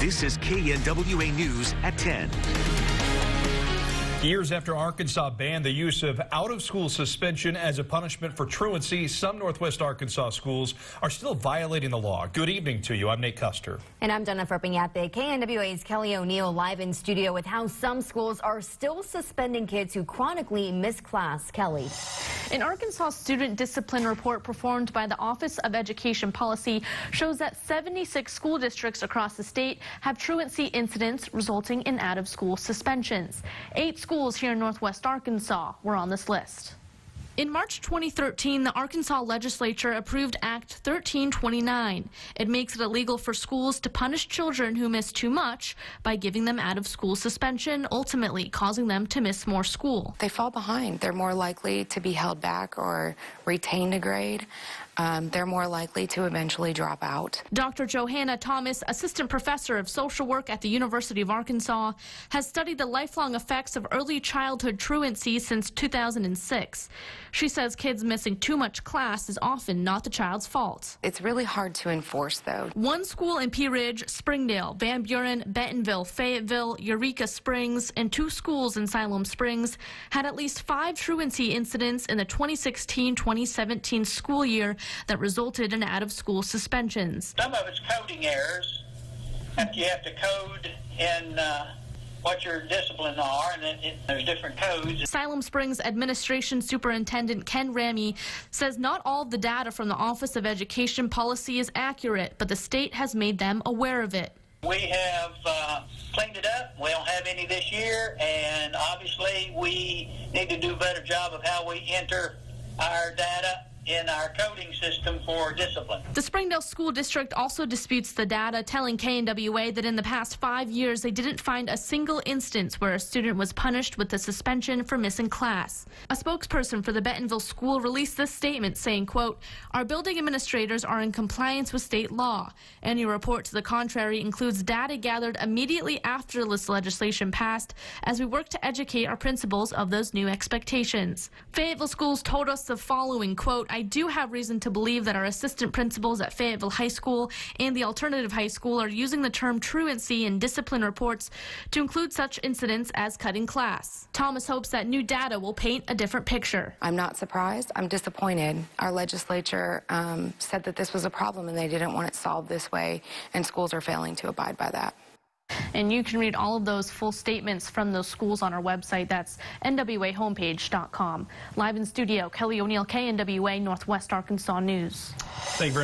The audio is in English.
This is KNWA News at 10. Years after Arkansas banned the use of out-of-school suspension as a punishment for truancy, some Northwest Arkansas schools are still violating the law. Good evening to you. I'm Nate Custer. And I'm Jennifer Piñate. KNWA's Kelly O'Neill live in studio with how some schools are still suspending kids who chronically miss class. Kelly. An Arkansas student discipline report performed by the Office of Education Policy shows that 76 school districts across the state have truancy incidents resulting in out-of-school suspensions. 8 schools here in Northwest Arkansas were on this list. In March 2013, the Arkansas legislature approved Act 1329. It makes it illegal for schools to punish children who miss too much by giving them out-of-school suspension, ultimately causing them to miss more school. They fall behind. They're more likely to be held back or retain a grade. They're more likely to eventually drop out. Dr. Johanna Thomas, assistant professor of social work at the University of Arkansas, has studied the lifelong effects of early childhood truancy since 2006. She says kids missing too much class is often not the child's fault. It's really hard to enforce, though. One school in Pea Ridge, Springdale, Van Buren, Bentonville, Fayetteville, Eureka Springs, and 2 schools in Siloam Springs had at least 5 truancy incidents in the 2016-2017 school year that resulted in out-of-school suspensions. Some of it's coding errors. You have to code in what your discipline are, and there's different codes. Siloam Springs Administration Superintendent Ken Ramey says not all of the data from the Office of Education Policy is accurate, but the state has made them aware of it. We have cleaned it up. We don't have any this year, and obviously we need to do a better job of how we enter our data in our coding system for discipline. The Springdale School District also disputes the data, telling KNWA that in the past 5 years they didn't find a single instance where a student was punished with a suspension for missing class. A spokesperson for the Bentonville school released this statement saying, quote, "Our building administrators are in compliance with state law. Any report to the contrary includes data gathered immediately after this legislation passed as we work to educate our principals of those new expectations." Fayetteville schools told us the following, quote, "I do have reason to believe that our assistant principals at Fayetteville High School and the alternative high school are using the term truancy in discipline reports to include such incidents as cutting class." Thomas hopes that new data will paint a different picture. I'm not surprised. I'm disappointed. Our legislature said that this was a problem and they didn't want it solved this way, and schools are failing to abide by that. And you can read all of those full statements from those schools on our website. That's nwahomepage.com. Live in studio, Kelly O'Neill, KNWA Northwest Arkansas News. Thank you very much.